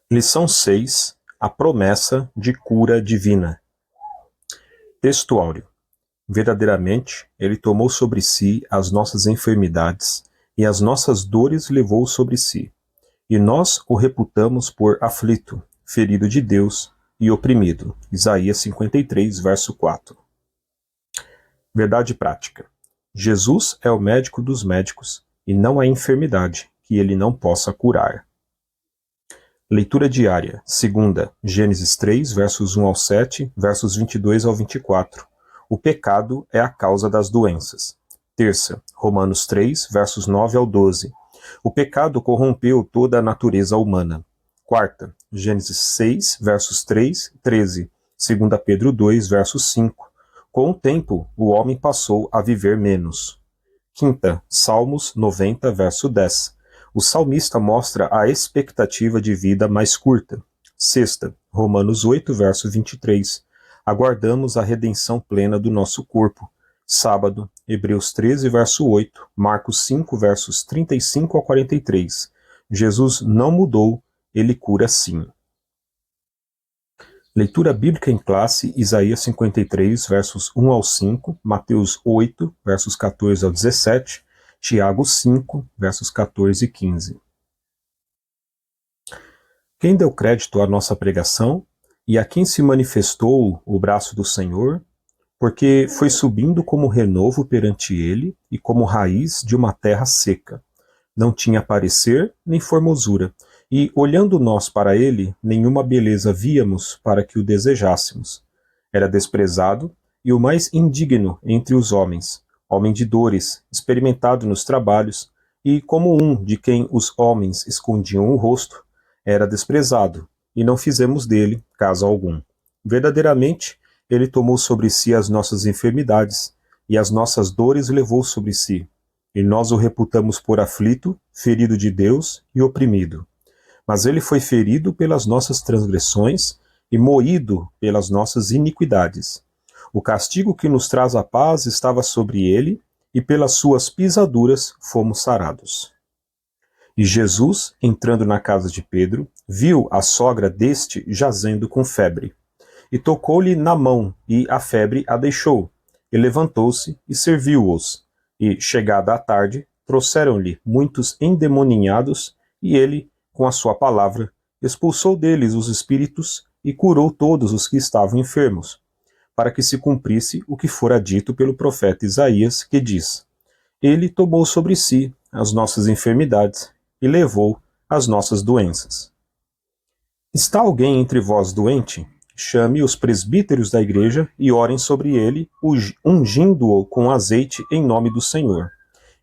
Lição 6: A promessa de cura divina. Texto áureo. Verdadeiramente, ele tomou sobre si as nossas enfermidades e as nossas dores levou sobre si. E nós o reputamos por aflito, ferido de Deus e oprimido. Isaías 53, verso 4. Verdade prática. Jesus é o médico dos médicos e não há enfermidade que ele não possa curar. Leitura diária. Segunda, Gênesis 3, versos 1 ao 7, versos 22 ao 24. O pecado é a causa das doenças. Terça, Romanos 3, versos 9 ao 12. O pecado corrompeu toda a natureza humana. Quarta, Gênesis 6, versos 3 e 13. Segunda Pedro 2, verso 5. Com o tempo, o homem passou a viver menos. Quinta, Salmos 90, verso 10. O salmista mostra a expectativa de vida mais curta. Sexta, Romanos 8, verso 23. Aguardamos a redenção plena do nosso corpo. Sábado, Hebreus 13, verso 8. Marcos 5, versos 35 a 43. Jesus não mudou, ele cura sim. Leitura bíblica em classe, Isaías 53, versos 1 ao 5, Mateus 8, versos 14 ao 17, Tiago 5, versos 14 e 15. Quem deu crédito à nossa pregação e a quem se manifestou o braço do Senhor, porque foi subindo como renovo perante ele e como raiz de uma terra seca. Não tinha parecer nem formosura, e, olhando nós para ele, nenhuma beleza víamos para que o desejássemos. Era desprezado e o mais indigno entre os homens, homem de dores, experimentado nos trabalhos, e como um de quem os homens escondiam o rosto, era desprezado, e não fizemos dele caso algum. Verdadeiramente, ele tomou sobre si as nossas enfermidades, e as nossas dores levou sobre si. E nós o reputamos por aflito, ferido de Deus e oprimido. Mas ele foi ferido pelas nossas transgressões e moído pelas nossas iniquidades. O castigo que nos traz a paz estava sobre ele, e pelas suas pisaduras fomos sarados. E Jesus, entrando na casa de Pedro, viu a sogra deste jazendo com febre. E tocou-lhe na mão, e a febre a deixou. E levantou-se e serviu-os. E, chegada a tarde, trouxeram-lhe muitos endemoninhados, e ele, com a sua palavra, expulsou deles os espíritos e curou todos os que estavam enfermos, para que se cumprisse o que fora dito pelo profeta Isaías, que diz: Ele tomou sobre si as nossas enfermidades e levou as nossas doenças. Está alguém entre vós doente? Chame os presbíteros da igreja e orem sobre ele, ungindo-o com azeite em nome do Senhor.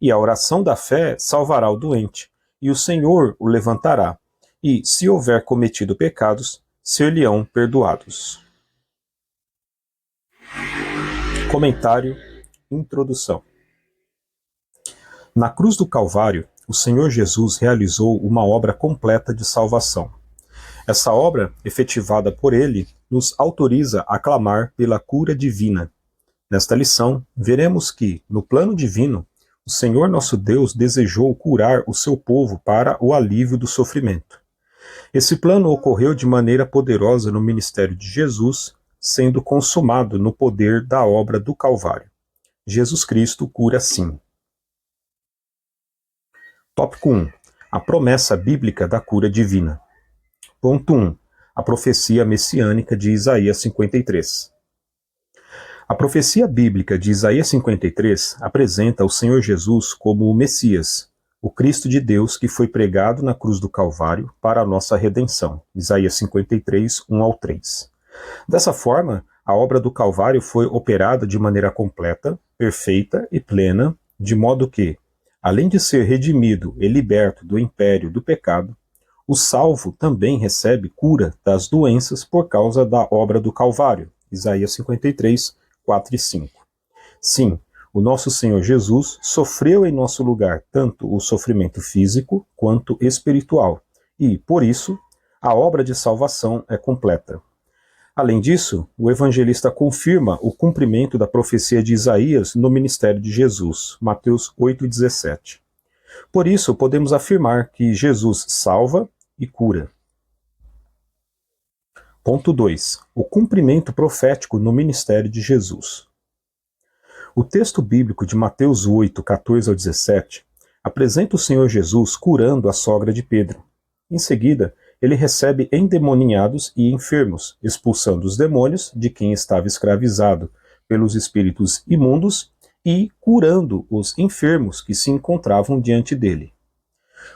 E a oração da fé salvará o doente, e o Senhor o levantará. E, se houver cometido pecados, ser-lhe-ão perdoados. Comentário, introdução. Na cruz do Calvário, o Senhor Jesus realizou uma obra completa de salvação. Essa obra, efetivada por ele, nos autoriza a clamar pela cura divina. Nesta lição, veremos que, no plano divino, o Senhor nosso Deus desejou curar o seu povo para o alívio do sofrimento. Esse plano ocorreu de maneira poderosa no ministério de Jesus, sendo consumado no poder da obra do Calvário. Jesus Cristo cura sim. Tópico 1. A promessa bíblica da cura divina. Ponto 1. A profecia messiânica de Isaías 53. A profecia bíblica de Isaías 53 apresenta o Senhor Jesus como o Messias, o Cristo de Deus que foi pregado na cruz do Calvário para a nossa redenção. Isaías 53, 1 ao 3. Dessa forma, a obra do Calvário foi operada de maneira completa, perfeita e plena, de modo que, além de ser redimido e liberto do império do pecado, o salvo também recebe cura das doenças por causa da obra do Calvário. Isaías 53, 4 e 5. Sim, o nosso Senhor Jesus sofreu em nosso lugar tanto o sofrimento físico quanto espiritual, e, por isso, a obra de salvação é completa. Além disso, o evangelista confirma o cumprimento da profecia de Isaías no ministério de Jesus, Mateus 8,17. Por isso, podemos afirmar que Jesus salva e cura. Ponto 2. O cumprimento profético no ministério de Jesus. O texto bíblico de Mateus 8, 14 ao 17, apresenta o Senhor Jesus curando a sogra de Pedro. Em seguida, ele recebe endemoninhados e enfermos, expulsando os demônios de quem estava escravizado pelos espíritos imundos e curando os enfermos que se encontravam diante dele.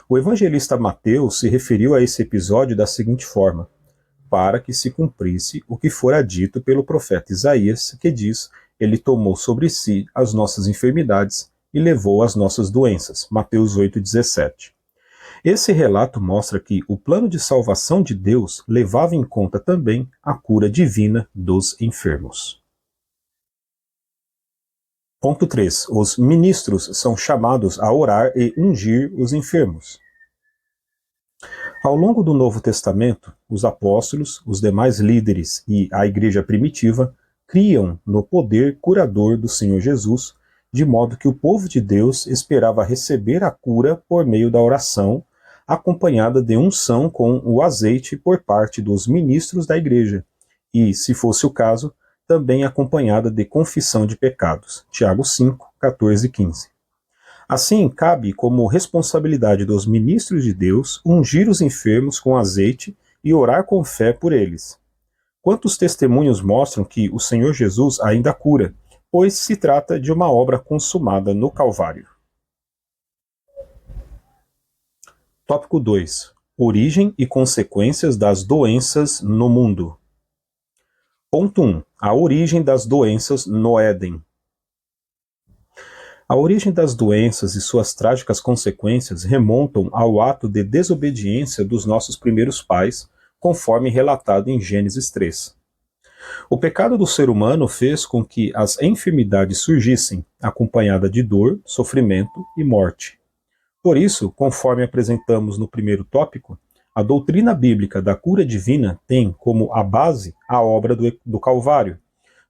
O evangelista Mateus se referiu a esse episódio da seguinte forma: para que se cumprisse o que fora dito pelo profeta Isaías, que diz: ele tomou sobre si as nossas enfermidades e levou as nossas doenças. Mateus 8,17. Esse relato mostra que o plano de salvação de Deus levava em conta também a cura divina dos enfermos. Ponto 3. Os ministros são chamados a orar e ungir os enfermos. Ao longo do Novo Testamento, os apóstolos, os demais líderes e a igreja primitiva criam no poder curador do Senhor Jesus, de modo que o povo de Deus esperava receber a cura por meio da oração, acompanhada de unção com o azeite por parte dos ministros da igreja, e, se fosse o caso, também acompanhada de confissão de pecados. Tiago 5, 14 e 15. Assim, cabe como responsabilidade dos ministros de Deus ungir os enfermos com azeite e orar com fé por eles. Quantos testemunhos mostram que o Senhor Jesus ainda cura, pois se trata de uma obra consumada no Calvário. Tópico 2. Origem e consequências das doenças no mundo. Ponto 1. A origem das doenças no Éden. A origem das doenças e suas trágicas consequências remontam ao ato de desobediência dos nossos primeiros pais, conforme relatado em Gênesis 3. O pecado do ser humano fez com que as enfermidades surgissem, acompanhada de dor, sofrimento e morte. Por isso, conforme apresentamos no primeiro tópico, a doutrina bíblica da cura divina tem como a base a obra do Calvário,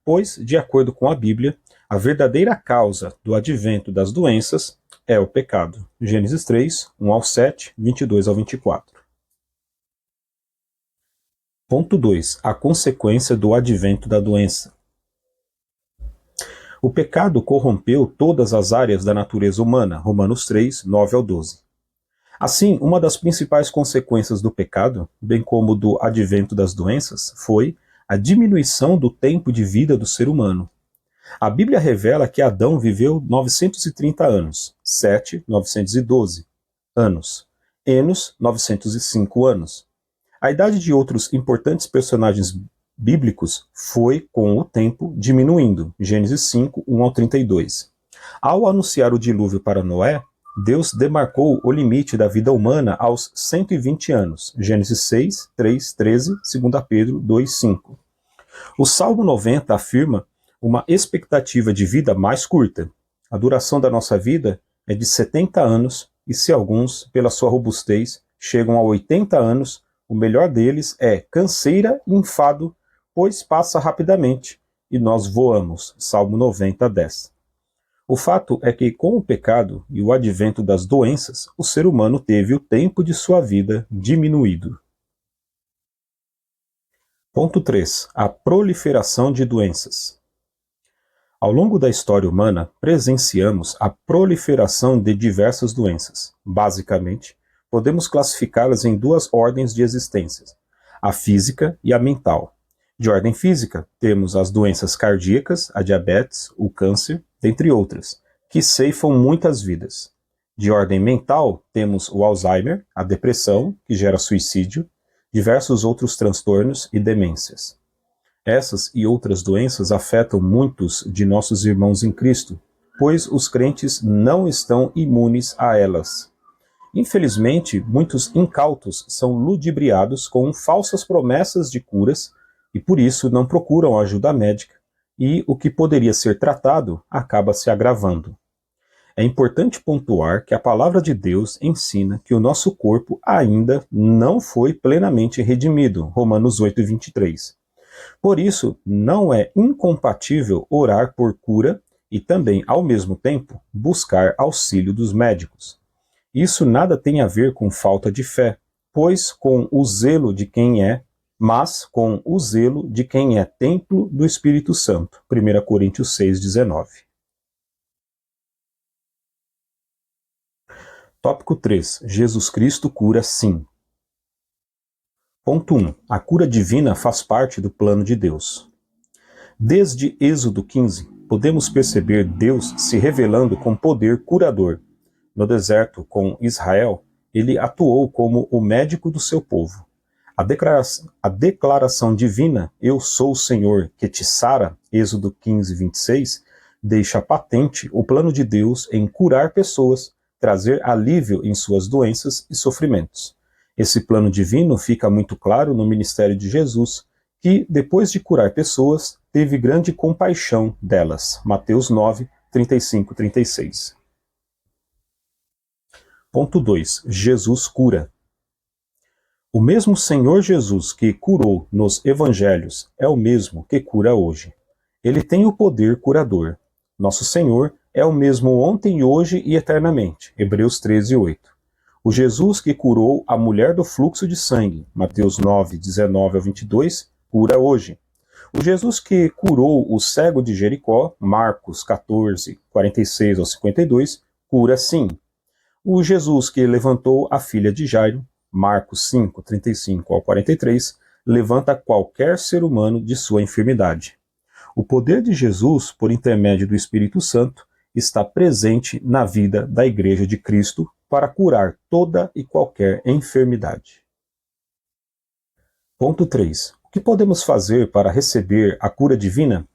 pois, de acordo com a Bíblia, a verdadeira causa do advento das doenças é o pecado. Gênesis 3, 1 ao 7, 22 ao 24. Ponto 2. A consequência do advento da doença. O pecado corrompeu todas as áreas da natureza humana. Romanos 3, 9 ao 12. Assim, uma das principais consequências do pecado, bem como do advento das doenças, foi a diminuição do tempo de vida do ser humano. A Bíblia revela que Adão viveu 930 anos, Sete, 912 anos, Enos, 905 anos. A idade de outros importantes personagens bíblicos foi, com o tempo, diminuindo. Gênesis 5, 1 ao 32. Ao anunciar o dilúvio para Noé, Deus demarcou o limite da vida humana aos 120 anos. Gênesis 6, 3, 13, 2 Pedro 2, 5. O Salmo 90 afirma uma expectativa de vida mais curta. A duração da nossa vida é de 70 anos e se alguns, pela sua robustez, chegam a 80 anos, o melhor deles é canseira e enfado, pois passa rapidamente e nós voamos. Salmo 90, 10. O fato é que, com o pecado e o advento das doenças, o ser humano teve o tempo de sua vida diminuído. Ponto 3. A proliferação de doenças. Ao longo da história humana, presenciamos a proliferação de diversas doenças. Basicamente, podemos classificá-las em duas ordens de existência, a física e a mental. De ordem física, temos as doenças cardíacas, a diabetes, o câncer, dentre outras, que ceifam muitas vidas. De ordem mental, temos o Alzheimer, a depressão, que gera suicídio, diversos outros transtornos e demências. Essas e outras doenças afetam muitos de nossos irmãos em Cristo, pois os crentes não estão imunes a elas. Infelizmente, muitos incautos são ludibriados com falsas promessas de curas e por isso não procuram ajuda médica e o que poderia ser tratado acaba se agravando. É importante pontuar que a palavra de Deus ensina que o nosso corpo ainda não foi plenamente redimido. Romanos 8, 23. Por isso, não é incompatível orar por cura e também, ao mesmo tempo, buscar auxílio dos médicos. Isso nada tem a ver com falta de fé, pois com o zelo de quem é mas com o zelo de quem é templo do Espírito Santo. 1 Coríntios 6,19. Tópico 3. Jesus Cristo cura sim. Ponto 1. A cura divina faz parte do plano de Deus. Desde Êxodo 15, podemos perceber Deus se revelando com poder curador. No deserto, com Israel, ele atuou como o médico do seu povo. A declaração divina, eu sou o Senhor que te sara, Êxodo 15, 26, deixa patente o plano de Deus em curar pessoas, trazer alívio em suas doenças e sofrimentos. Esse plano divino fica muito claro no ministério de Jesus, que, depois de curar pessoas, teve grande compaixão delas. Mateus 9, 35, 36. Ponto 2. Jesus cura. O mesmo Senhor Jesus que curou nos evangelhos é o mesmo que cura hoje. Ele tem o poder curador. Nosso Senhor é o mesmo ontem, hoje e eternamente. Hebreus 13, 8. O Jesus que curou a mulher do fluxo de sangue, Mateus 9, 19 a 22, cura hoje. O Jesus que curou o cego de Jericó, Marcos 14, 46 ao 52, cura sim. O Jesus que levantou a filha de Jairo, Marcos 5, 35 ao 43, levanta qualquer ser humano de sua enfermidade. O poder de Jesus, por intermédio do Espírito Santo, está presente na vida da Igreja de Cristo para curar toda e qualquer enfermidade. Ponto 3. O que podemos fazer para receber a cura divina?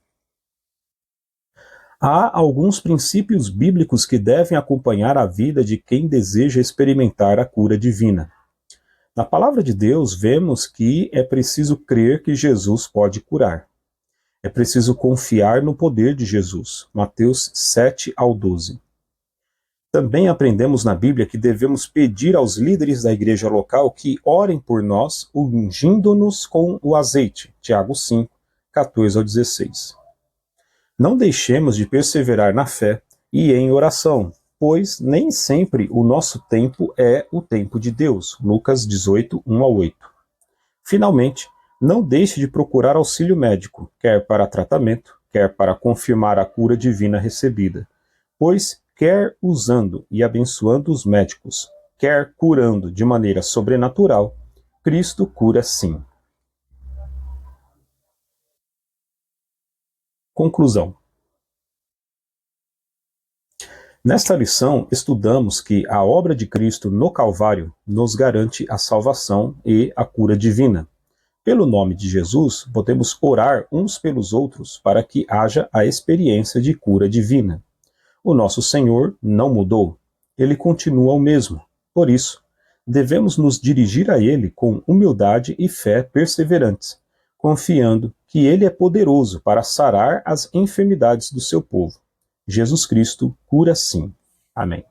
Há alguns princípios bíblicos que devem acompanhar a vida de quem deseja experimentar a cura divina. Na palavra de Deus, vemos que é preciso crer que Jesus pode curar. É preciso confiar no poder de Jesus. Mateus 7 ao 12. Também aprendemos na Bíblia que devemos pedir aos líderes da igreja local que orem por nós, ungindo-nos com o azeite. Tiago 5, 14 ao 16. Não deixemos de perseverar na fé e em oração, pois nem sempre o nosso tempo é o tempo de Deus. Lucas 18, 1 a 8. Finalmente, não deixe de procurar auxílio médico, quer para tratamento, quer para confirmar a cura divina recebida, pois quer usando e abençoando os médicos, quer curando de maneira sobrenatural, Cristo cura sim. Conclusão. Nesta lição, estudamos que a obra de Cristo no Calvário nos garante a salvação e a cura divina. Pelo nome de Jesus, podemos orar uns pelos outros para que haja a experiência de cura divina. O nosso Senhor não mudou, ele continua o mesmo. Por isso, devemos nos dirigir a ele com humildade e fé perseverantes, confiando que ele é poderoso para sarar as enfermidades do seu povo. Jesus Cristo cura sim. Amém.